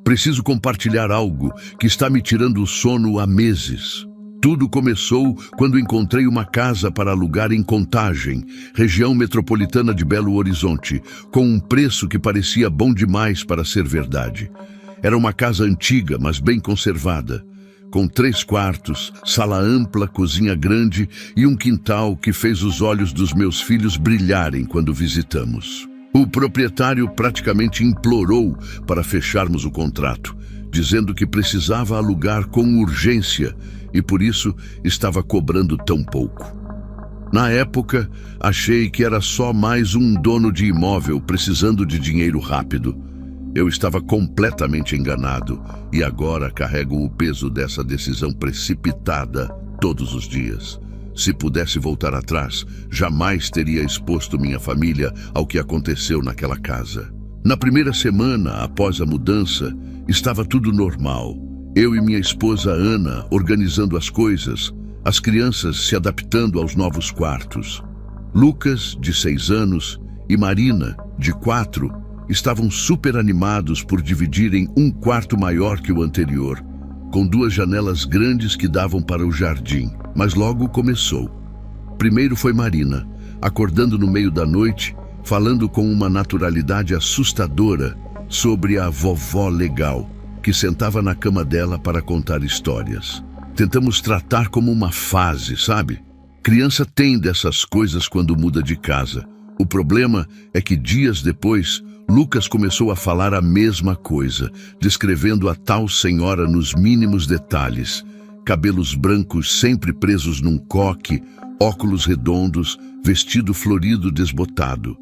Preciso compartilhar algo que está me tirando o sono há meses. Tudo começou quando encontrei uma casa para alugar em Contagem, região metropolitana de Belo Horizonte, com um preço que parecia bom demais para ser verdade. Era uma casa antiga, mas bem conservada, com 3 quartos, sala ampla, cozinha grande e um quintal que fez os olhos dos meus filhos brilharem quando visitamos. O proprietário praticamente implorou para fecharmos o contrato, dizendo que precisava alugar com urgência e por isso estava cobrando tão pouco. Na época, achei que era só mais um dono de imóvel precisando de dinheiro rápido. Eu estava completamente enganado e agora carrego o peso dessa decisão precipitada todos os dias. Se pudesse voltar atrás, jamais teria exposto minha família ao que aconteceu naquela casa. Na primeira semana após a mudança, estava tudo normal. Eu e minha esposa Ana organizando as coisas, as crianças se adaptando aos novos quartos. Lucas, de 6 anos, e Marina, de 4, estavam super animados por dividirem um quarto maior que o anterior, com 2 janelas grandes que davam para o jardim. Mas logo começou. Primeiro foi Marina, acordando no meio da noite, falando com uma naturalidade assustadora sobre a vovó legal, que sentava na cama dela para contar histórias. Tentamos tratar como uma fase, sabe? Criança tem dessas coisas quando muda de casa. O problema é que dias depois, Lucas começou a falar a mesma coisa, descrevendo a tal senhora nos mínimos detalhes. Cabelos brancos sempre presos num coque, óculos redondos, vestido florido desbotado.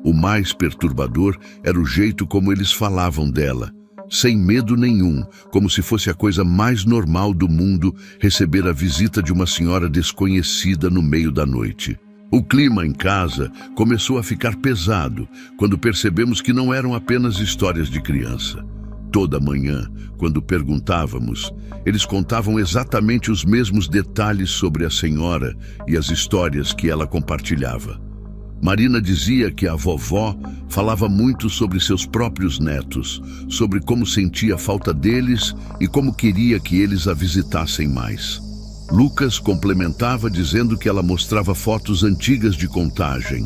O mais perturbador era o jeito como eles falavam dela, sem medo nenhum, como se fosse a coisa mais normal do mundo receber a visita de uma senhora desconhecida no meio da noite. O clima em casa começou a ficar pesado quando percebemos que não eram apenas histórias de criança. Toda manhã, quando perguntávamos, eles contavam exatamente os mesmos detalhes sobre a senhora e as histórias que ela compartilhava. Marina dizia que a vovó falava muito sobre seus próprios netos, sobre como sentia falta deles e como queria que eles a visitassem mais. Lucas complementava dizendo que ela mostrava fotos antigas de Contagem,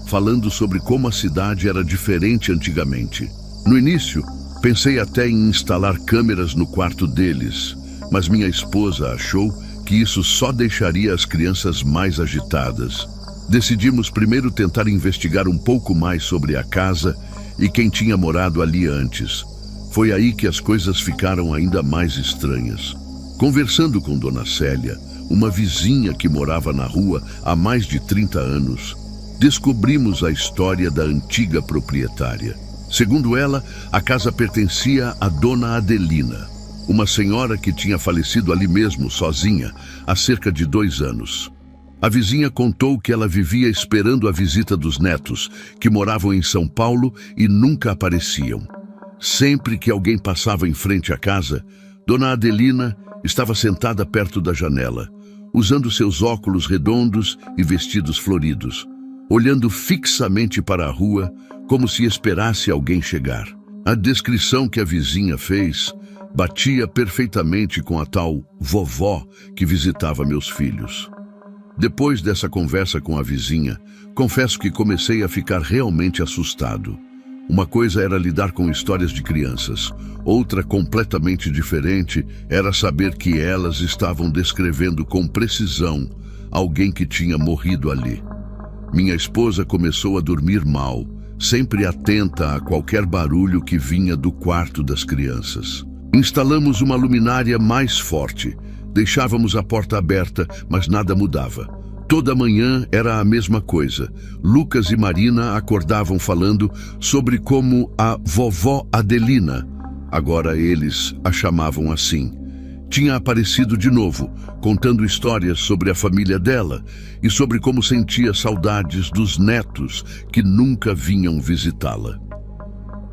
falando sobre como a cidade era diferente antigamente. No início, pensei até em instalar câmeras no quarto deles, mas minha esposa achou que isso só deixaria as crianças mais agitadas. Decidimos primeiro tentar investigar um pouco mais sobre a casa e quem tinha morado ali antes. Foi aí que as coisas ficaram ainda mais estranhas. Conversando com Dona Célia, uma vizinha que morava na rua há mais de 30 anos, descobrimos a história da antiga proprietária. Segundo ela, a casa pertencia à Dona Adelina, uma senhora que tinha falecido ali mesmo, sozinha, há cerca de 2 anos. A vizinha contou que ela vivia esperando a visita dos netos, que moravam em São Paulo e nunca apareciam. Sempre que alguém passava em frente à casa, Dona Adelina estava sentada perto da janela, usando seus óculos redondos e vestidos floridos, olhando fixamente para a rua, como se esperasse alguém chegar. A descrição que a vizinha fez batia perfeitamente com a tal vovó que visitava meus filhos. Depois dessa conversa com a vizinha, confesso que comecei a ficar realmente assustado. Uma coisa era lidar com histórias de crianças, outra completamente diferente era saber que elas estavam descrevendo com precisão alguém que tinha morrido ali. Minha esposa começou a dormir mal, sempre atenta a qualquer barulho que vinha do quarto das crianças. Instalamos uma luminária mais forte, deixávamos a porta aberta, mas nada mudava. Toda manhã era a mesma coisa. Lucas e Marina acordavam falando sobre como a vovó Adelina, agora eles a chamavam assim, tinha aparecido de novo, contando histórias sobre a família dela e sobre como sentia saudades dos netos que nunca vinham visitá-la.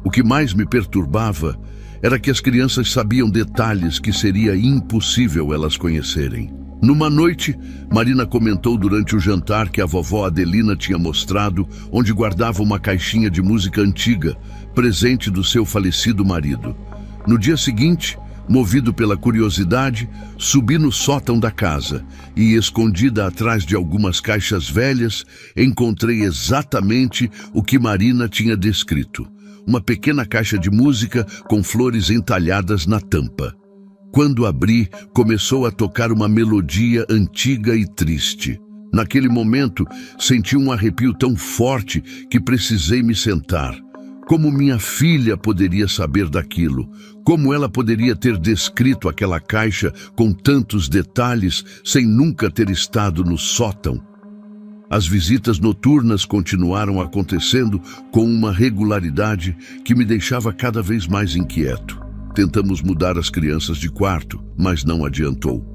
O que mais me perturbava era que as crianças sabiam detalhes que seria impossível elas conhecerem. Numa noite, Marina comentou durante o jantar que a vovó Adelina tinha mostrado onde guardava uma caixinha de música antiga, presente do seu falecido marido. No dia seguinte, movido pela curiosidade, subi no sótão da casa e, escondida atrás de algumas caixas velhas, encontrei exatamente o que Marina tinha descrito: uma pequena caixa de música com flores entalhadas na tampa. Quando abri, começou a tocar uma melodia antiga e triste. Naquele momento, senti um arrepio tão forte que precisei me sentar. Como minha filha poderia saber daquilo? Como ela poderia ter descrito aquela caixa com tantos detalhes sem nunca ter estado no sótão? As visitas noturnas continuaram acontecendo com uma regularidade que me deixava cada vez mais inquieto. Tentamos mudar as crianças de quarto, mas não adiantou.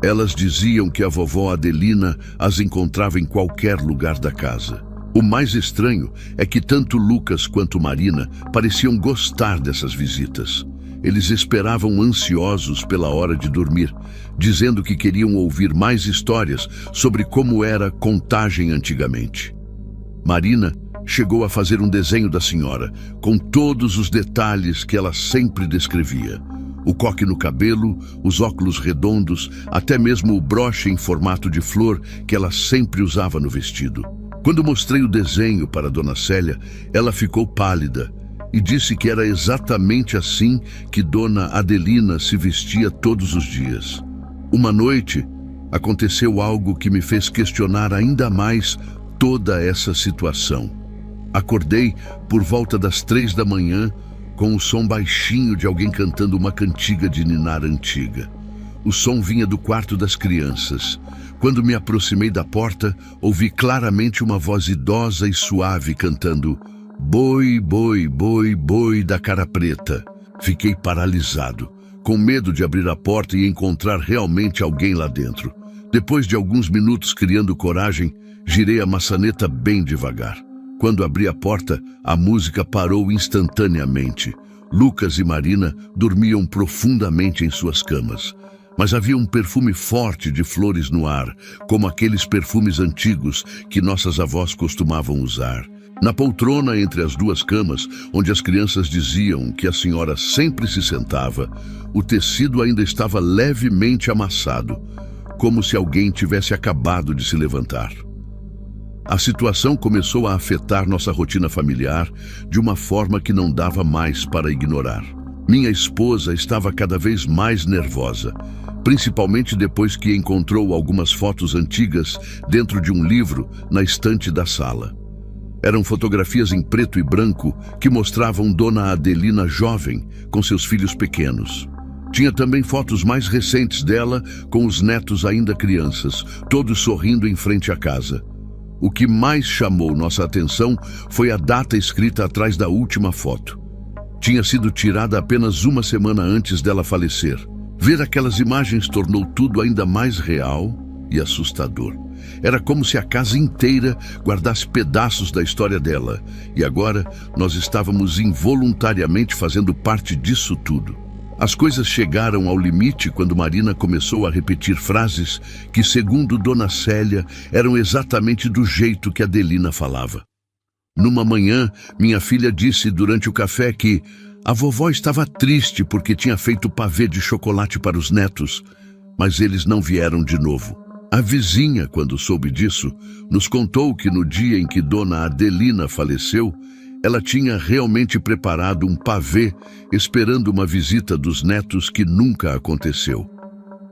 Elas diziam que a vovó Adelina as encontrava em qualquer lugar da casa. O mais estranho é que tanto Lucas quanto Marina pareciam gostar dessas visitas. Eles esperavam ansiosos pela hora de dormir, dizendo que queriam ouvir mais histórias sobre como era Contagem antigamente. Marina chegou a fazer um desenho da senhora, com todos os detalhes que ela sempre descrevia. O coque no cabelo, os óculos redondos, até mesmo o broche em formato de flor que ela sempre usava no vestido. Quando mostrei o desenho para Dona Célia, ela ficou pálida e disse que era exatamente assim que Dona Adelina se vestia todos os dias. Uma noite, aconteceu algo que me fez questionar ainda mais toda essa situação. Acordei por volta das 3 da manhã com o som baixinho de alguém cantando uma cantiga de ninar antiga. O som vinha do quarto das crianças. Quando me aproximei da porta, ouvi claramente uma voz idosa e suave cantando "Boi, boi, boi, boi da cara preta". Fiquei paralisado, com medo de abrir a porta e encontrar realmente alguém lá dentro. Depois de alguns minutos criando coragem, girei a maçaneta bem devagar. Quando abri a porta, a música parou instantaneamente. Lucas e Marina dormiam profundamente em suas camas. Mas havia um perfume forte de flores no ar, como aqueles perfumes antigos que nossas avós costumavam usar. Na poltrona entre as duas camas, onde as crianças diziam que a senhora sempre se sentava, o tecido ainda estava levemente amassado, como se alguém tivesse acabado de se levantar. A situação começou a afetar nossa rotina familiar de uma forma que não dava mais para ignorar. Minha esposa estava cada vez mais nervosa, principalmente depois que encontrou algumas fotos antigas dentro de um livro na estante da sala. Eram fotografias em preto e branco que mostravam Dona Adelina jovem, com seus filhos pequenos. Tinha também fotos mais recentes dela com os netos ainda crianças, todos sorrindo em frente à casa. O que mais chamou nossa atenção foi a data escrita atrás da última foto. Tinha sido tirada apenas uma semana antes dela falecer. Ver aquelas imagens tornou tudo ainda mais real e assustador. Era como se a casa inteira guardasse pedaços da história dela, e agora nós estávamos involuntariamente fazendo parte disso tudo. As coisas chegaram ao limite quando Marina começou a repetir frases que, segundo Dona Célia, eram exatamente do jeito que Adelina falava. Numa manhã, minha filha disse durante o café que a vovó estava triste porque tinha feito pavê de chocolate para os netos, mas eles não vieram de novo. A vizinha, quando soube disso, nos contou que no dia em que Dona Adelina faleceu, ela tinha realmente preparado um pavê esperando uma visita dos netos que nunca aconteceu.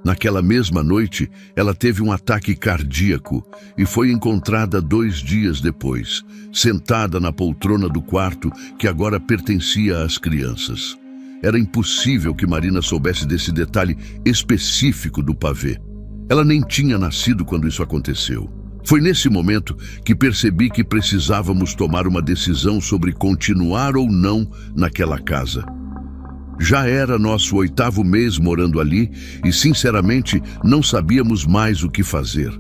Naquela mesma noite, ela teve um ataque cardíaco e foi encontrada 2 dias depois, sentada na poltrona do quarto que agora pertencia às crianças. Era impossível que Marina soubesse desse detalhe específico do pavê. Ela nem tinha nascido quando isso aconteceu. Foi nesse momento que percebi que precisávamos tomar uma decisão sobre continuar ou não naquela casa. Já era nosso 8º mês morando ali e, sinceramente, não sabíamos mais o que fazer.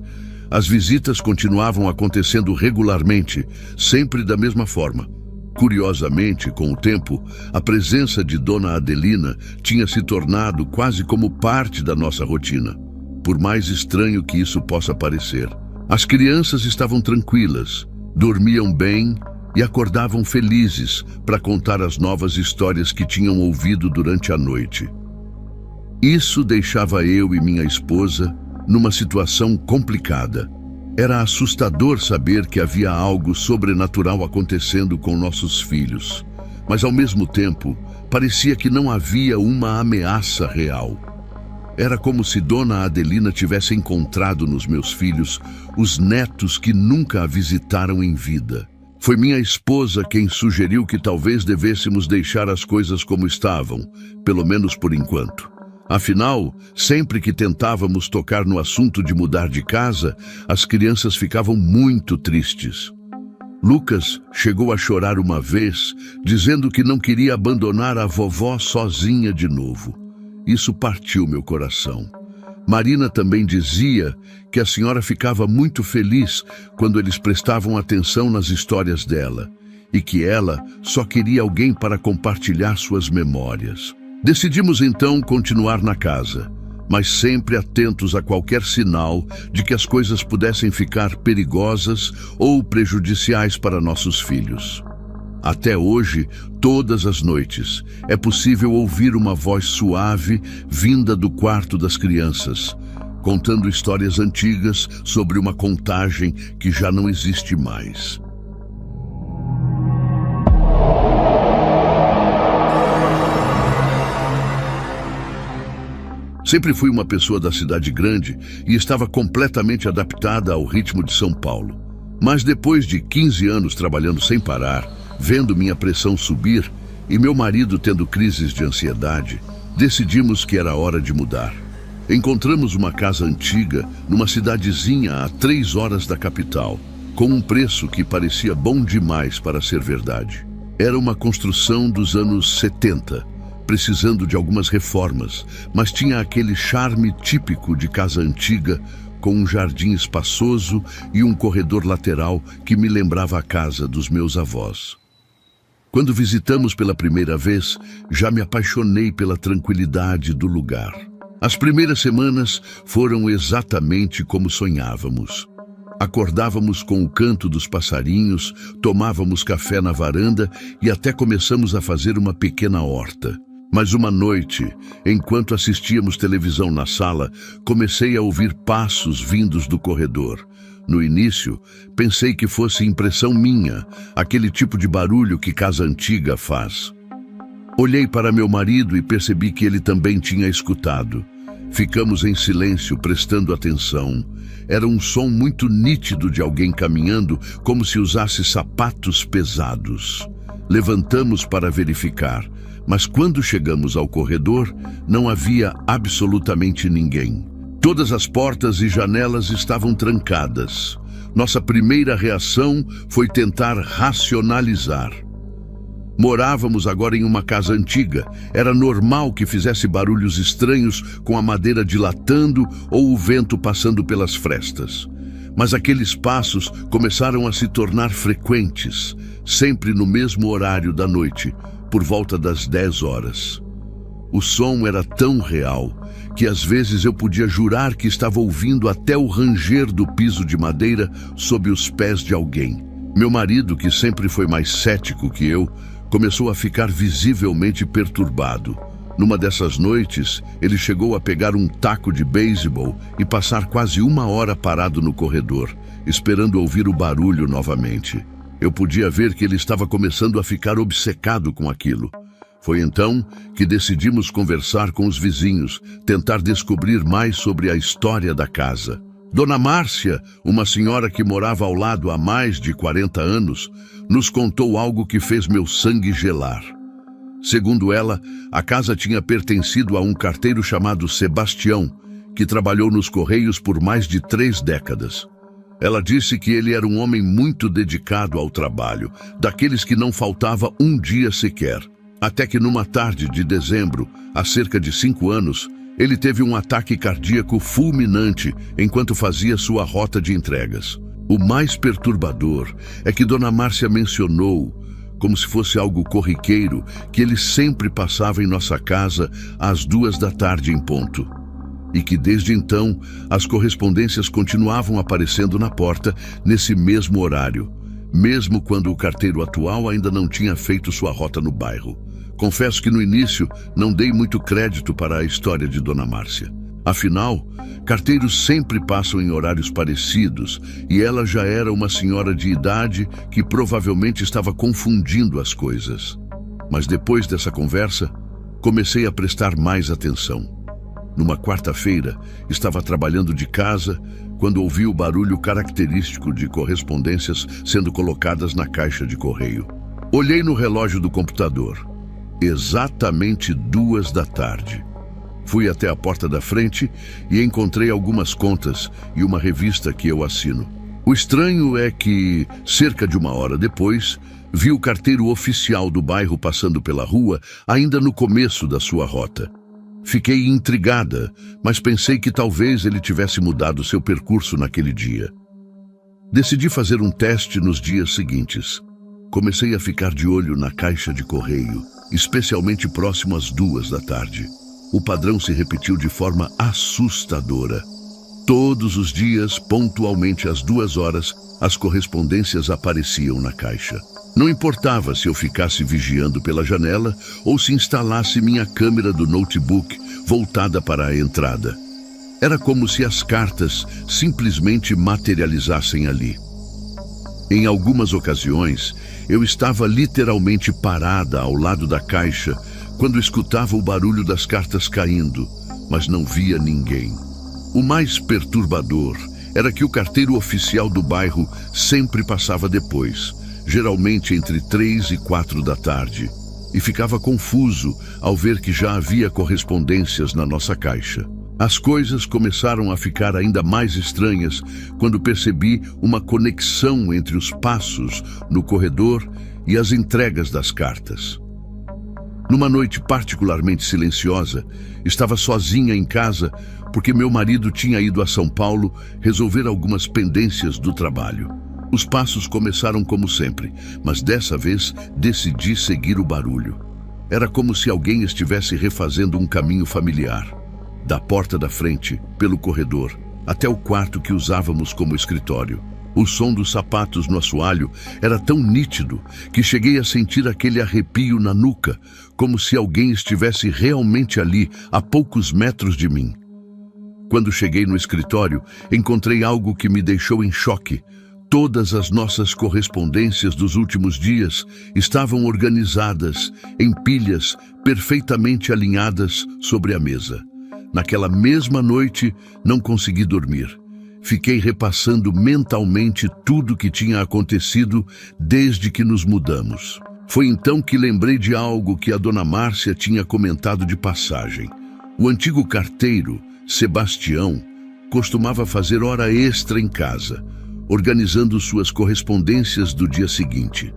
As visitas continuavam acontecendo regularmente, sempre da mesma forma. Curiosamente, com o tempo, a presença de Dona Adelina tinha se tornado quase como parte da nossa rotina. por mais estranho que isso possa parecer. As crianças estavam tranquilas, dormiam bem e acordavam felizes para contar as novas histórias que tinham ouvido durante a noite. Isso deixava eu e minha esposa numa situação complicada. Era assustador saber que havia algo sobrenatural acontecendo com nossos filhos, mas ao mesmo tempo parecia que não havia uma ameaça real. Era como se Dona Adelina tivesse encontrado nos meus filhos os netos que nunca a visitaram em vida. Foi minha esposa quem sugeriu que talvez devêssemos deixar as coisas como estavam, pelo menos por enquanto. Afinal, sempre que tentávamos tocar no assunto de mudar de casa, as crianças ficavam muito tristes. Lucas chegou a chorar uma vez, dizendo que não queria abandonar a vovó sozinha de novo. Isso partiu meu coração. Marina também dizia que a senhora ficava muito feliz quando eles prestavam atenção nas histórias dela e que ela só queria alguém para compartilhar suas memórias. Decidimos então continuar na casa, mas sempre atentos a qualquer sinal de que as coisas pudessem ficar perigosas ou prejudiciais para nossos filhos. Até hoje, todas as noites, é possível ouvir uma voz suave vinda do quarto das crianças, contando histórias antigas sobre uma contagem que já não existe mais. Sempre fui uma pessoa da cidade grande e estava completamente adaptada ao ritmo de São Paulo. Mas depois de 15 anos trabalhando sem parar, vendo minha pressão subir e meu marido tendo crises de ansiedade, decidimos que era hora de mudar. Encontramos uma casa antiga numa cidadezinha a 3 horas da capital, com um preço que parecia bom demais para ser verdade. Era uma construção dos anos 70, precisando de algumas reformas, mas tinha aquele charme típico de casa antiga, com um jardim espaçoso e um corredor lateral que me lembrava a casa dos meus avós. Quando visitamos pela primeira vez, já me apaixonei pela tranquilidade do lugar. As primeiras semanas foram exatamente como sonhávamos. Acordávamos com o canto dos passarinhos, tomávamos café na varanda e até começamos a fazer uma pequena horta. Mas uma noite, enquanto assistíamos televisão na sala, comecei a ouvir passos vindos do corredor. No início, pensei que fosse impressão minha, aquele tipo de barulho que casa antiga faz. Olhei para meu marido e percebi que ele também tinha escutado. Ficamos em silêncio, prestando atenção. Era um som muito nítido de alguém caminhando, como se usasse sapatos pesados. Levantamos para verificar, mas quando chegamos ao corredor, não havia absolutamente ninguém. Todas as portas e janelas estavam trancadas. Nossa primeira reação foi tentar racionalizar. Morávamos agora em uma casa antiga. Era normal que fizesse barulhos estranhos com a madeira dilatando ou o vento passando pelas frestas. Mas aqueles passos começaram a se tornar frequentes, sempre no mesmo horário da noite, por volta das 10 horas. O som era tão real que às vezes eu podia jurar que estava ouvindo até o ranger do piso de madeira sob os pés de alguém. Meu marido, que sempre foi mais cético que eu, começou a ficar visivelmente perturbado. Numa dessas noites, ele chegou a pegar um taco de beisebol e passar quase 1 hora parado no corredor, esperando ouvir o barulho novamente. Eu podia ver que ele estava começando a ficar obcecado com aquilo. Foi então que decidimos conversar com os vizinhos, tentar descobrir mais sobre a história da casa. Dona Márcia, uma senhora que morava ao lado há mais de 40 anos, nos contou algo que fez meu sangue gelar. Segundo ela, a casa tinha pertencido a um carteiro chamado Sebastião, que trabalhou nos Correios por mais de 3 décadas. Ela disse que ele era um homem muito dedicado ao trabalho, daqueles que não faltava um dia sequer. Até que numa tarde de dezembro, há cerca de 5 anos, ele teve um ataque cardíaco fulminante enquanto fazia sua rota de entregas. O mais perturbador é que Dona Márcia mencionou, como se fosse algo corriqueiro, que ele sempre passava em nossa casa às 2 da tarde em ponto. e que desde então as correspondências continuavam aparecendo na porta nesse mesmo horário, mesmo quando o carteiro atual ainda não tinha feito sua rota no bairro. Confesso que no início não dei muito crédito para a história de Dona Márcia. Afinal, carteiros sempre passam em horários parecidos e ela já era uma senhora de idade que provavelmente estava confundindo as coisas. Mas depois dessa conversa, comecei a prestar mais atenção. Numa quarta-feira, estava trabalhando de casa quando ouvi o barulho característico de correspondências sendo colocadas na caixa de correio. Olhei no relógio do computador. Exatamente 2 da tarde. Fui até a porta da frente e encontrei algumas contas e uma revista que eu assino. O estranho é que, cerca de 1 hora depois, vi o carteiro oficial do bairro passando pela rua ainda no começo da sua rota. Fiquei intrigada, mas pensei que talvez ele tivesse mudado seu percurso naquele dia. Decidi fazer um teste nos dias seguintes. Comecei a ficar de olho na caixa de correio, especialmente próximo às 2 da tarde. O padrão se repetiu de forma assustadora. Todos os dias, pontualmente às 2 horas, as correspondências apareciam na caixa. Não importava se eu ficasse vigiando pela janela ou se instalasse minha câmera do notebook voltada para a entrada. Era como se as cartas simplesmente materializassem ali. Em algumas ocasiões, eu estava literalmente parada ao lado da caixa quando escutava o barulho das cartas caindo, mas não via ninguém. O mais perturbador era que o carteiro oficial do bairro sempre passava depois, geralmente entre 3 e 4 da tarde, e ficava confuso ao ver que já havia correspondências na nossa caixa. As coisas começaram a ficar ainda mais estranhas quando percebi uma conexão entre os passos no corredor e as entregas das cartas. Numa noite particularmente silenciosa, estava sozinha em casa porque meu marido tinha ido a São Paulo resolver algumas pendências do trabalho. Os passos começaram como sempre, mas dessa vez decidi seguir o barulho. Era como se alguém estivesse refazendo um caminho familiar, da porta da frente, pelo corredor, até o quarto que usávamos como escritório. O som dos sapatos no assoalho era tão nítido que cheguei a sentir aquele arrepio na nuca, como se alguém estivesse realmente ali, a poucos metros de mim. Quando cheguei no escritório, encontrei algo que me deixou em choque. Todas as nossas correspondências dos últimos dias estavam organizadas em pilhas perfeitamente alinhadas sobre a mesa. Naquela mesma noite, não consegui dormir. Fiquei repassando mentalmente tudo que tinha acontecido desde que nos mudamos. Foi então que lembrei de algo que a Dona Márcia tinha comentado de passagem. O antigo carteiro, Sebastião, costumava fazer hora extra em casa, organizando suas correspondências do dia seguinte.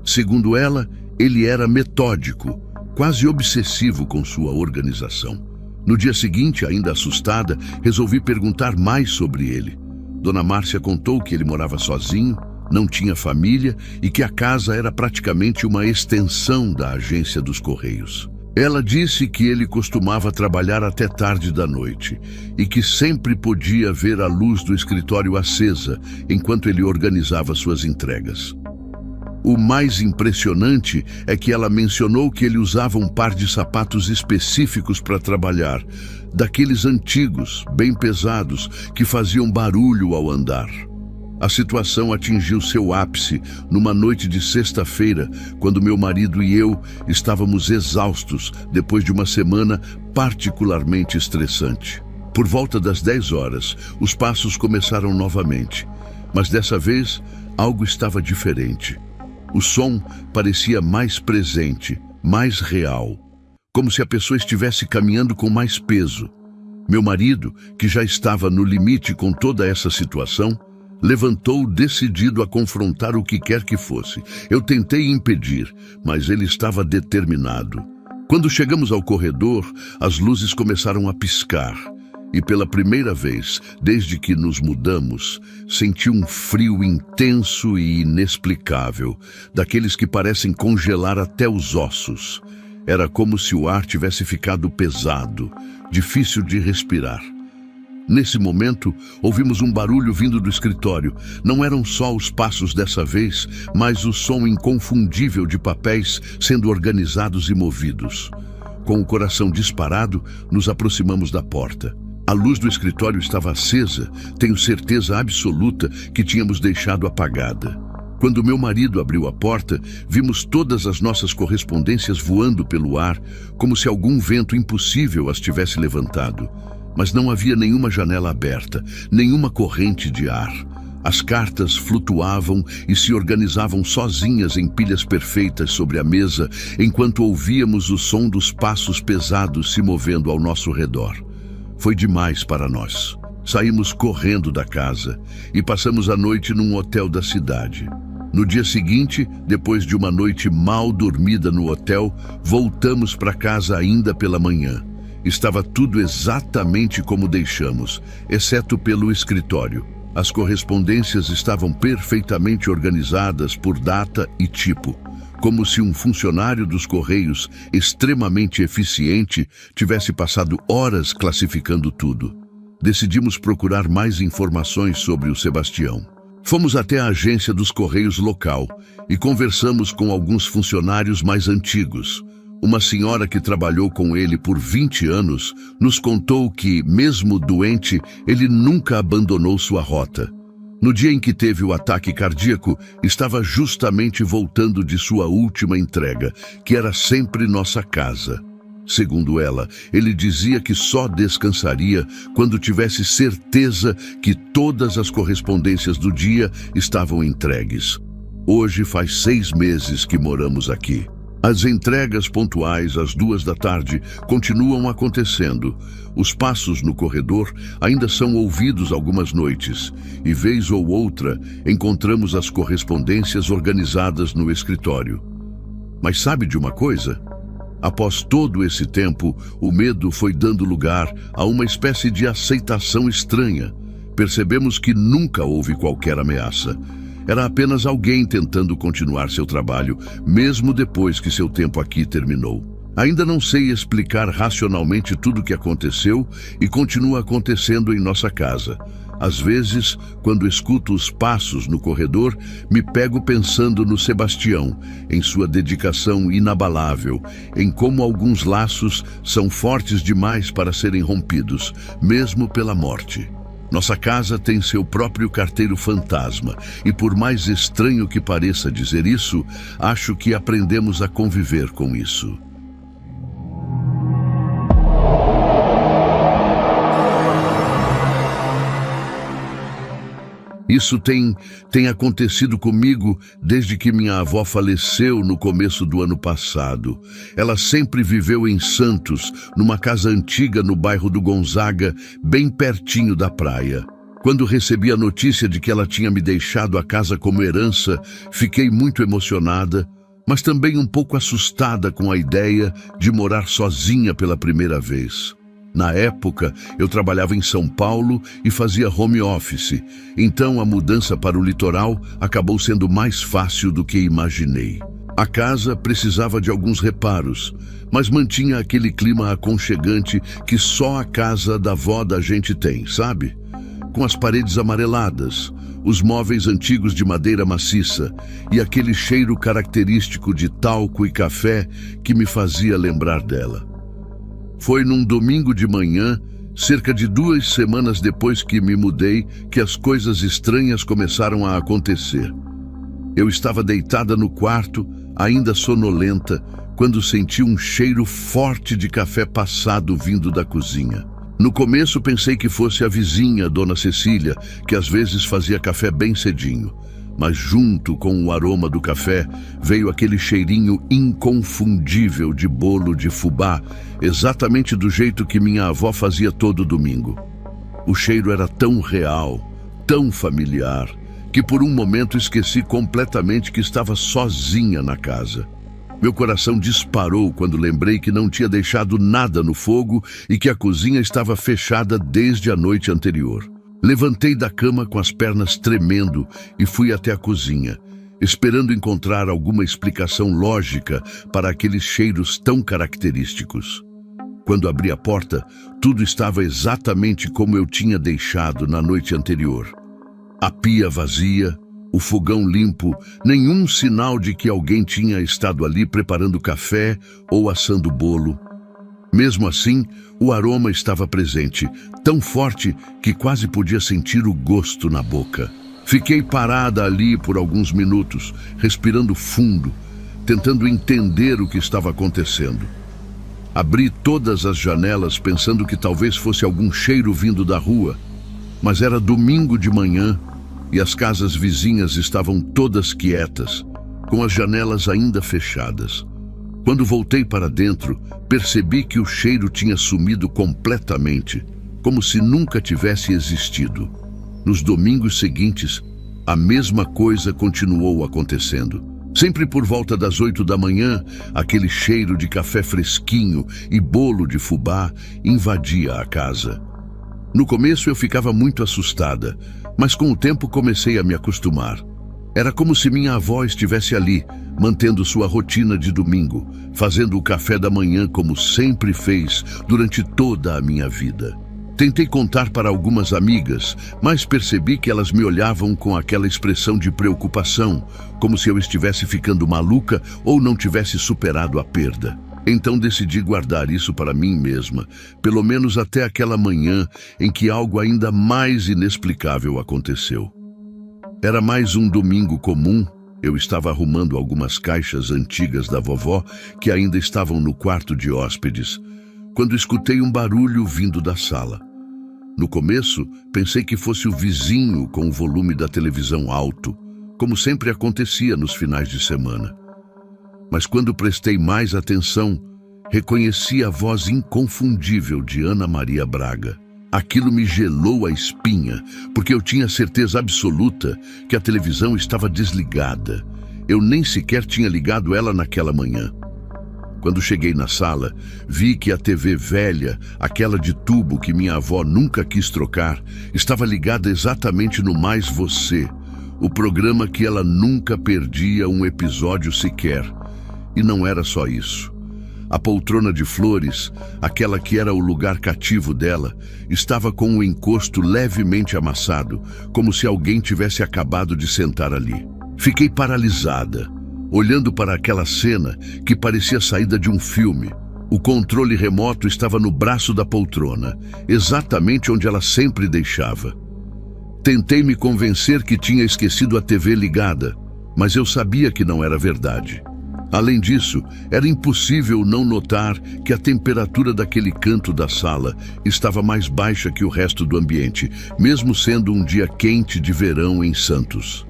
Segundo ela, ele era metódico, quase obsessivo com sua organização. No dia seguinte, ainda assustada, resolvi perguntar mais sobre ele. Dona Márcia contou que ele morava sozinho, não tinha família e que a casa era praticamente uma extensão da agência dos Correios. Ela disse que ele costumava trabalhar até tarde da noite e que sempre podia ver a luz do escritório acesa enquanto ele organizava suas entregas. O mais impressionante é que ela mencionou que ele usava um par de sapatos específicos para trabalhar, daqueles antigos, bem pesados, que faziam barulho ao andar. A situação atingiu seu ápice numa noite de sexta-feira, quando meu marido e eu estávamos exaustos depois de uma semana particularmente estressante. Por volta das 10 horas, os passos começaram novamente, mas dessa vez algo estava diferente. O som parecia mais presente, mais real, como se a pessoa estivesse caminhando com mais peso. Meu marido, que já estava no limite com toda essa situação, levantou decidido a confrontar o que quer que fosse. Eu tentei impedir, mas ele estava determinado. Quando chegamos ao corredor, as luzes começaram a piscar. E pela primeira vez, desde que nos mudamos, senti um frio intenso e inexplicável, daqueles que parecem congelar até os ossos. Era como se o ar tivesse ficado pesado, difícil de respirar. Nesse momento, ouvimos um barulho vindo do escritório. Não eram só os passos dessa vez, mas o som inconfundível de papéis sendo organizados e movidos. Com o coração disparado, nos aproximamos da porta. A luz do escritório estava acesa, tenho certeza absoluta que tínhamos deixado apagada. Quando meu marido abriu a porta, vimos todas as nossas correspondências voando pelo ar, como se algum vento impossível as tivesse levantado. Mas não havia nenhuma janela aberta, nenhuma corrente de ar. As cartas flutuavam e se organizavam sozinhas em pilhas perfeitas sobre a mesa, enquanto ouvíamos o som dos passos pesados se movendo ao nosso redor. Foi demais para nós. Saímos correndo da casa e passamos a noite num hotel da cidade. No dia seguinte, depois de uma noite mal dormida no hotel, voltamos para casa ainda pela manhã. Estava tudo exatamente como deixamos, exceto pelo escritório. As correspondências estavam perfeitamente organizadas por data e tipo, como se um funcionário dos Correios, extremamente eficiente, tivesse passado horas classificando tudo. Decidimos procurar mais informações sobre o Sebastião. Fomos até a agência dos Correios local e conversamos com alguns funcionários mais antigos. Uma senhora que trabalhou com ele por 20 anos nos contou que, mesmo doente, ele nunca abandonou sua rota. No dia em que teve o ataque cardíaco, estava justamente voltando de sua última entrega, que era sempre nossa casa. Segundo ela, ele dizia que só descansaria quando tivesse certeza que todas as correspondências do dia estavam entregues. Hoje faz 6 meses que moramos aqui. As entregas pontuais às 2 da tarde continuam acontecendo. Os passos no corredor ainda são ouvidos algumas noites, e vez ou outra encontramos as correspondências organizadas no escritório. Mas sabe de uma coisa? Após todo esse tempo, o medo foi dando lugar a uma espécie de aceitação estranha. Percebemos que nunca houve qualquer ameaça. Era apenas alguém tentando continuar seu trabalho, mesmo depois que seu tempo aqui terminou. Ainda não sei explicar racionalmente tudo o que aconteceu e continua acontecendo em nossa casa. Às vezes, quando escuto os passos no corredor, me pego pensando no Sebastião, em sua dedicação inabalável, em como alguns laços são fortes demais para serem rompidos, mesmo pela morte. Nossa casa tem seu próprio carteiro fantasma, e por mais estranho que pareça dizer isso, acho que aprendemos a conviver com isso. Isso tem acontecido comigo desde que minha avó faleceu no começo do ano passado. Ela sempre viveu em Santos, numa casa antiga no bairro do Gonzaga, bem pertinho da praia. Quando recebi a notícia de que ela tinha me deixado a casa como herança, fiquei muito emocionada, mas também um pouco assustada com a ideia de morar sozinha pela primeira vez. Na época, eu trabalhava em São Paulo e fazia home office, então a mudança para o litoral acabou sendo mais fácil do que imaginei. A casa precisava de alguns reparos, mas mantinha aquele clima aconchegante que só a casa da avó da gente tem, sabe? Com as paredes amareladas, os móveis antigos de madeira maciça e aquele cheiro característico de talco e café que me fazia lembrar dela. Foi num domingo de manhã, cerca de 2 semanas depois que me mudei, que as coisas estranhas começaram a acontecer. Eu estava deitada no quarto, ainda sonolenta, quando senti um cheiro forte de café passado vindo da cozinha. No começo pensei que fosse a vizinha, Dona Cecília, que às vezes fazia café bem cedinho. Mas junto com o aroma do café veio aquele cheirinho inconfundível de bolo de fubá, exatamente do jeito que minha avó fazia todo domingo. O cheiro era tão real, tão familiar, que por um momento esqueci completamente que estava sozinha na casa. Meu coração disparou quando lembrei que não tinha deixado nada no fogo e que a cozinha estava fechada desde a noite anterior. Levantei da cama com as pernas tremendo e fui até a cozinha, esperando encontrar alguma explicação lógica para aqueles cheiros tão característicos. Quando abri a porta, tudo estava exatamente como eu tinha deixado na noite anterior. A pia vazia, o fogão limpo, nenhum sinal de que alguém tinha estado ali preparando café ou assando bolo. Mesmo assim, o aroma estava presente, tão forte que quase podia sentir o gosto na boca. Fiquei parada ali por alguns minutos, respirando fundo, tentando entender o que estava acontecendo. Abri todas as janelas pensando que talvez fosse algum cheiro vindo da rua, mas era domingo de manhã e as casas vizinhas estavam todas quietas, com as janelas ainda fechadas. Quando voltei para dentro, percebi que o cheiro tinha sumido completamente, como se nunca tivesse existido. Nos domingos seguintes, a mesma coisa continuou acontecendo. Sempre por volta das 8 da manhã, aquele cheiro de café fresquinho e bolo de fubá invadia a casa. No começo eu ficava muito assustada, mas com o tempo comecei a me acostumar. Era como se minha avó estivesse ali, mantendo sua rotina de domingo, fazendo o café da manhã como sempre fez durante toda a minha vida. Tentei contar para algumas amigas, mas percebi que elas me olhavam com aquela expressão de preocupação, como se eu estivesse ficando maluca ou não tivesse superado a perda. Então decidi guardar isso para mim mesma, pelo menos até aquela manhã em que algo ainda mais inexplicável aconteceu. Era mais um domingo comum. Eu estava arrumando algumas caixas antigas da vovó que ainda estavam no quarto de hóspedes, quando escutei um barulho vindo da sala. No começo, pensei que fosse o vizinho com o volume da televisão alto, como sempre acontecia nos finais de semana. Mas quando prestei mais atenção, reconheci a voz inconfundível de Ana Maria Braga. Aquilo me gelou a espinha, porque eu tinha certeza absoluta que a televisão estava desligada. Eu nem sequer tinha ligado ela naquela manhã. Quando cheguei na sala, vi que a TV velha, aquela de tubo que minha avó nunca quis trocar, estava ligada exatamente no Mais Você, o programa que ela nunca perdia um episódio sequer. E não era só isso. A poltrona de flores, aquela que era o lugar cativo dela, estava com o encosto levemente amassado, como se alguém tivesse acabado de sentar ali. Fiquei paralisada, olhando para aquela cena que parecia saída de um filme. O controle remoto estava no braço da poltrona, exatamente onde ela sempre deixava. Tentei me convencer que tinha esquecido a TV ligada, mas eu sabia que não era verdade. Além disso, era impossível não notar que a temperatura daquele canto da sala estava mais baixa que o resto do ambiente, mesmo sendo um dia quente de verão em Santos.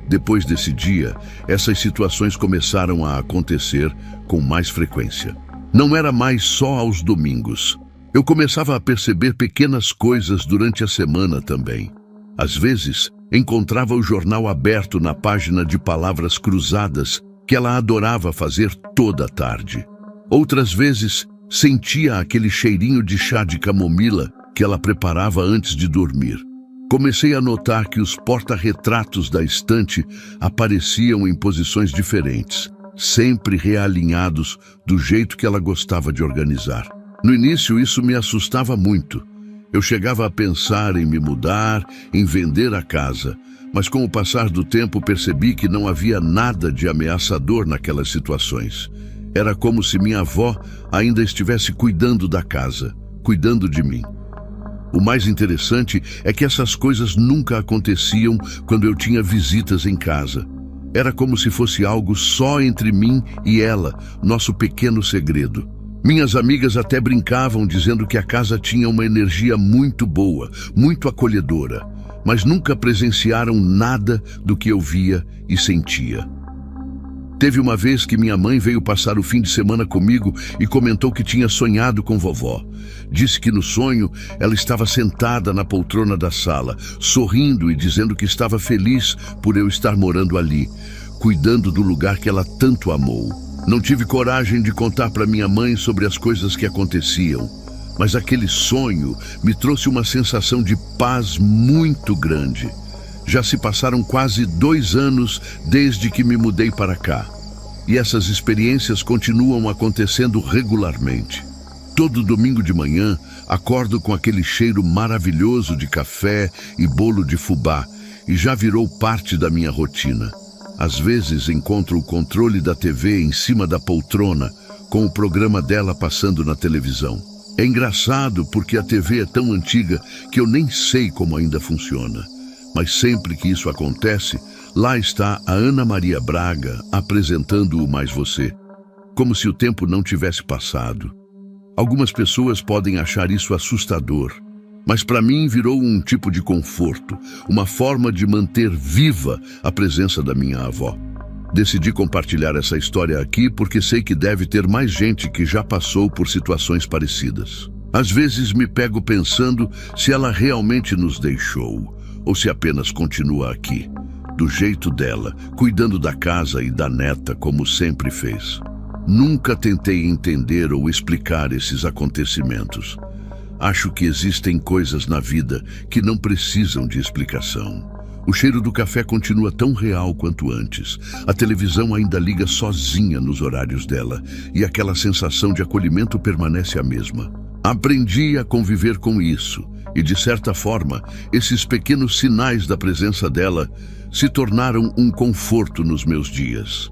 Depois desse dia, essas situações começaram a acontecer com mais frequência. Não era mais só aos domingos. Eu começava a perceber pequenas coisas durante a semana também. Às vezes, encontrava o jornal aberto na página de palavras cruzadas que ela adorava fazer toda a tarde. Outras vezes, sentia aquele cheirinho de chá de camomila que ela preparava antes de dormir. Comecei a notar que os porta-retratos da estante apareciam em posições diferentes, sempre realinhados do jeito que ela gostava de organizar. No início, isso me assustava muito. Eu chegava a pensar em me mudar, em vender a casa, mas com o passar do tempo percebi que não havia nada de ameaçador naquelas situações. Era como se minha avó ainda estivesse cuidando da casa, cuidando de mim. O mais interessante é que essas coisas nunca aconteciam quando eu tinha visitas em casa. Era como se fosse algo só entre mim e ela, nosso pequeno segredo. Minhas amigas até brincavam dizendo que a casa tinha uma energia muito boa, muito acolhedora, mas nunca presenciaram nada do que eu via e sentia. Teve uma vez que minha mãe veio passar o fim de semana comigo e comentou que tinha sonhado com vovó. Disse que no sonho ela estava sentada na poltrona da sala, sorrindo e dizendo que estava feliz por eu estar morando ali, cuidando do lugar que ela tanto amou. Não tive coragem de contar para minha mãe sobre as coisas que aconteciam, mas aquele sonho me trouxe uma sensação de paz muito grande. Já se passaram quase 2 anos desde que me mudei para cá, e essas experiências continuam acontecendo regularmente. Todo domingo de manhã, acordo com aquele cheiro maravilhoso de café e bolo de fubá, e já virou parte da minha rotina. Às vezes encontro o controle da TV em cima da poltrona, com o programa dela passando na televisão. É engraçado porque a TV é tão antiga que eu nem sei como ainda funciona. Mas sempre que isso acontece, lá está a Ana Maria Braga apresentando o Mais Você, como se o tempo não tivesse passado. Algumas pessoas podem achar isso assustador, mas para mim virou um tipo de conforto, uma forma de manter viva a presença da minha avó. Decidi compartilhar essa história aqui porque sei que deve ter mais gente que já passou por situações parecidas. Às vezes me pego pensando se ela realmente nos deixou, ou se apenas continua aqui, do jeito dela, cuidando da casa e da neta como sempre fez. Nunca tentei entender ou explicar esses acontecimentos. Acho que existem coisas na vida que não precisam de explicação. O cheiro do café continua tão real quanto antes. A televisão ainda liga sozinha nos horários dela e aquela sensação de acolhimento permanece a mesma. Aprendi a conviver com isso e, de certa forma, esses pequenos sinais da presença dela se tornaram um conforto nos meus dias.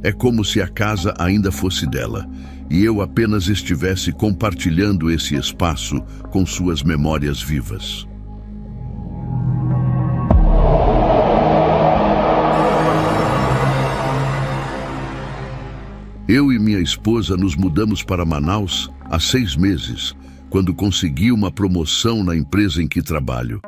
É como se a casa ainda fosse dela e eu apenas estivesse compartilhando esse espaço com suas memórias vivas. Eu e minha esposa nos mudamos para Manaus há 6 meses, quando consegui uma promoção na empresa em que trabalho.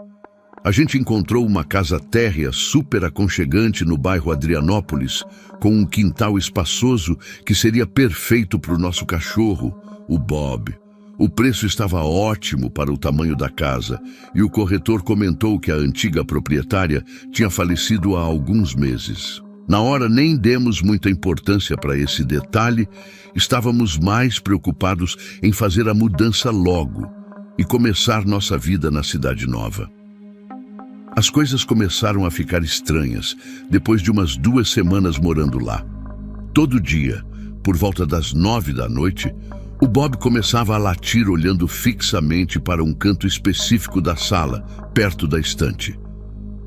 A gente encontrou uma casa térrea super aconchegante no bairro Adrianópolis, com um quintal espaçoso que seria perfeito para o nosso cachorro, o Bob. O preço estava ótimo para o tamanho da casa e o corretor comentou que a antiga proprietária tinha falecido há alguns meses. Na hora nem demos muita importância para esse detalhe, estávamos mais preocupados em fazer a mudança logo e começar nossa vida na cidade nova. As coisas começaram a ficar estranhas depois de umas 2 semanas morando lá. Todo dia, por volta das 9 da noite, o Bob começava a latir olhando fixamente para um canto específico da sala, perto da estante.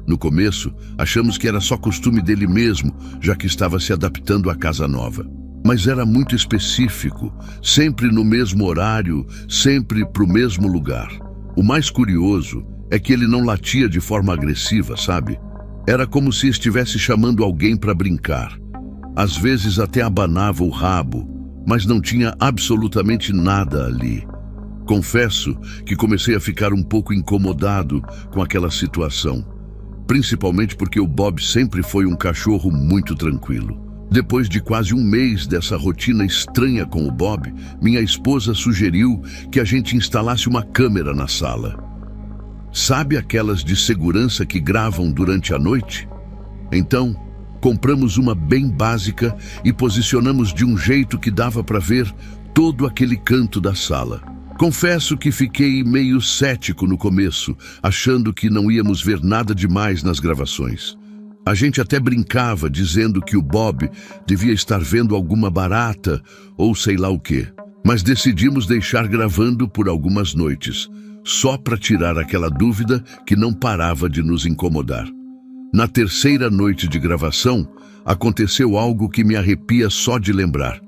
No começo, achamos que era só costume dele mesmo, já que estava se adaptando à casa nova. Mas era muito específico, sempre no mesmo horário, sempre para o mesmo lugar. O mais curioso é que ele não latia de forma agressiva, sabe? Era como se estivesse chamando alguém para brincar. Às vezes até abanava o rabo, mas não tinha absolutamente nada ali. Confesso que comecei a ficar um pouco incomodado com aquela situação, principalmente porque o Bob sempre foi um cachorro muito tranquilo. Depois de quase 1 mês dessa rotina estranha com o Bob, minha esposa sugeriu que a gente instalasse uma câmera na sala. Sabe aquelas de segurança que gravam durante a noite? Então, compramos uma bem básica e posicionamos de um jeito que dava para ver todo aquele canto da sala. Confesso que fiquei meio cético no começo, achando que não íamos ver nada demais nas gravações. A gente até brincava dizendo que o Bob devia estar vendo alguma barata ou sei lá o quê. Mas decidimos deixar gravando por algumas noites, só para tirar aquela dúvida que não parava de nos incomodar. Na 3ª noite de gravação, aconteceu algo que me arrepia só de lembrar.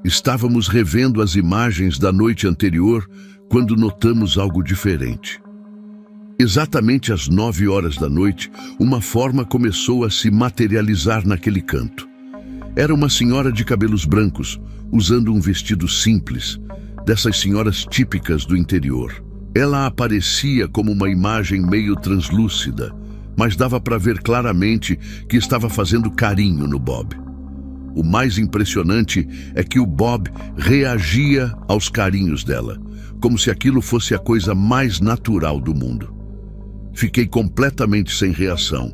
Estávamos revendo as imagens da noite anterior quando notamos algo diferente. Exatamente às 9 horas da noite, uma forma começou a se materializar naquele canto. Era uma senhora de cabelos brancos, usando um vestido simples, dessas senhoras típicas do interior. Ela aparecia como uma imagem meio translúcida, mas dava para ver claramente que estava fazendo carinho no Bob. O mais impressionante é que o Bob reagia aos carinhos dela, como se aquilo fosse a coisa mais natural do mundo. Fiquei completamente sem reação.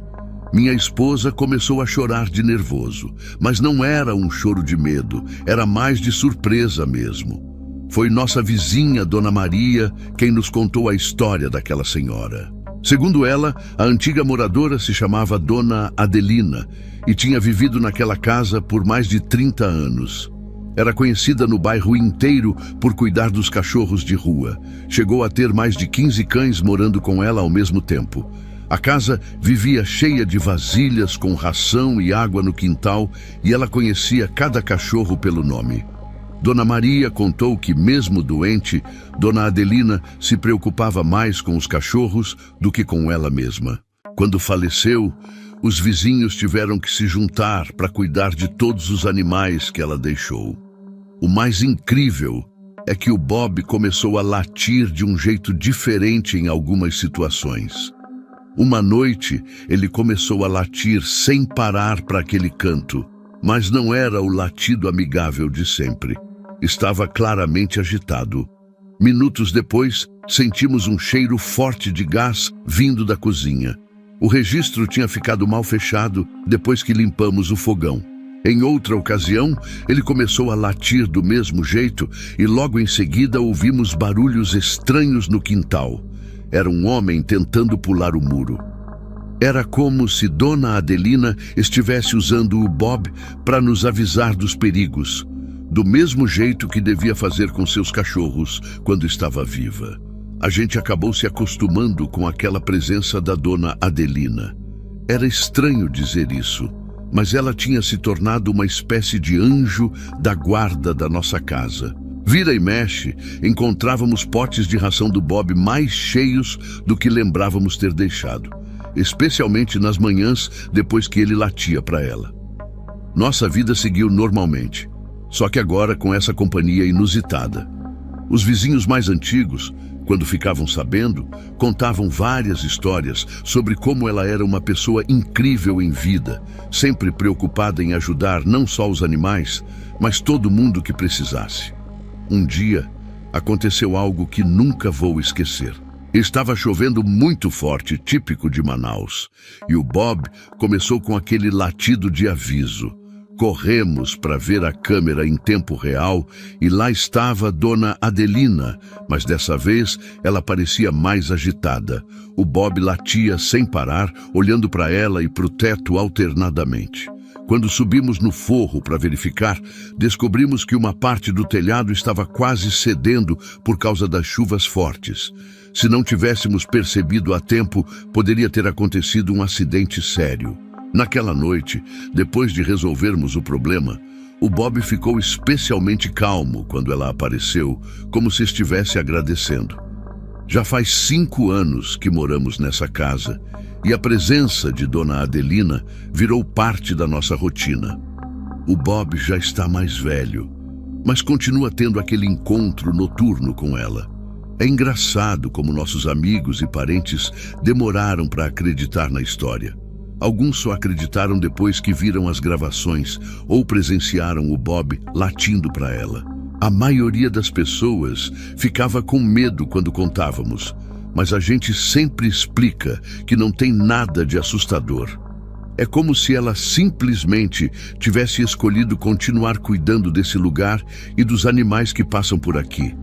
Minha esposa começou a chorar de nervoso, mas não era um choro de medo, era mais de surpresa mesmo. Foi nossa vizinha, Dona Maria, quem nos contou a história daquela senhora. Segundo ela, a antiga moradora se chamava Dona Adelina e tinha vivido naquela casa por mais de 30 anos. Era conhecida no bairro inteiro por cuidar dos cachorros de rua. Chegou a ter mais de 15 cães morando com ela ao mesmo tempo. A casa vivia cheia de vasilhas com ração e água no quintal e ela conhecia cada cachorro pelo nome. Dona Maria contou que, mesmo doente, Dona Adelina se preocupava mais com os cachorros do que com ela mesma. Quando faleceu, os vizinhos tiveram que se juntar para cuidar de todos os animais que ela deixou. O mais incrível é que o Bob começou a latir de um jeito diferente em algumas situações. Uma noite, ele começou a latir sem parar para aquele canto, mas não era o latido amigável de sempre. Estava claramente agitado. Minutos depois, sentimos um cheiro forte de gás vindo da cozinha. O registro tinha ficado mal fechado depois que limpamos o fogão. Em outra ocasião, ele começou a latir do mesmo jeito e logo em seguida ouvimos barulhos estranhos no quintal. Era um homem tentando pular o muro. Era como se Dona Adelina estivesse usando o Bob para nos avisar dos perigos, do mesmo jeito que devia fazer com seus cachorros quando estava viva. A gente acabou se acostumando com aquela presença da Dona Adelina. Era estranho dizer isso, mas ela tinha se tornado uma espécie de anjo da guarda da nossa casa. Vira e mexe, encontrávamos potes de ração do Bob mais cheios do que lembrávamos ter deixado, especialmente nas manhãs depois que ele latia para ela. Nossa vida seguiu normalmente, só que agora com essa companhia inusitada. Os vizinhos mais antigos, quando ficavam sabendo, contavam várias histórias sobre como ela era uma pessoa incrível em vida, sempre preocupada em ajudar não só os animais, mas todo mundo que precisasse. Um dia, aconteceu algo que nunca vou esquecer. Estava chovendo muito forte, típico de Manaus, e o Bob começou com aquele latido de aviso. Corremos para ver a câmera em tempo real e lá estava Dona Adelina, mas dessa vez ela parecia mais agitada. O Bob latia sem parar, olhando para ela e para o teto alternadamente. Quando subimos no forro para verificar, descobrimos que uma parte do telhado estava quase cedendo por causa das chuvas fortes. Se não tivéssemos percebido a tempo, poderia ter acontecido um acidente sério. Naquela noite, depois de resolvermos o problema, o Bob ficou especialmente calmo quando ela apareceu, como se estivesse agradecendo. Já faz 5 anos que moramos nessa casa e a presença de Dona Adelina virou parte da nossa rotina. O Bob já está mais velho, mas continua tendo aquele encontro noturno com ela. É engraçado como nossos amigos e parentes demoraram para acreditar na história. Alguns só acreditaram depois que viram as gravações ou presenciaram o Bob latindo para ela. A maioria das pessoas ficava com medo quando contávamos, mas a gente sempre explica que não tem nada de assustador. É como se ela simplesmente tivesse escolhido continuar cuidando desse lugar e dos animais que passam por aqui.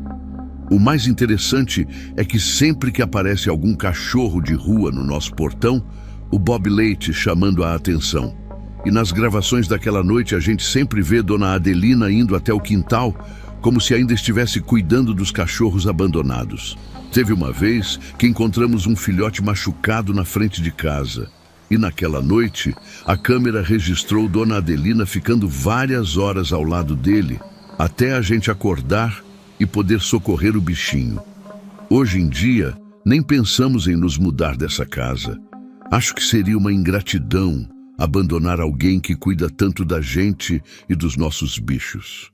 O mais interessante é que sempre que aparece algum cachorro de rua no nosso portão, o Bob Leite chamando a atenção. E nas gravações daquela noite a gente sempre vê Dona Adelina indo até o quintal, como se ainda estivesse cuidando dos cachorros abandonados. Teve uma vez que encontramos um filhote machucado na frente de casa. E naquela noite, a câmera registrou Dona Adelina ficando várias horas ao lado dele, até a gente acordar e poder socorrer o bichinho. Hoje em dia, nem pensamos em nos mudar dessa casa. Acho que seria uma ingratidão abandonar alguém que cuida tanto da gente e dos nossos bichos.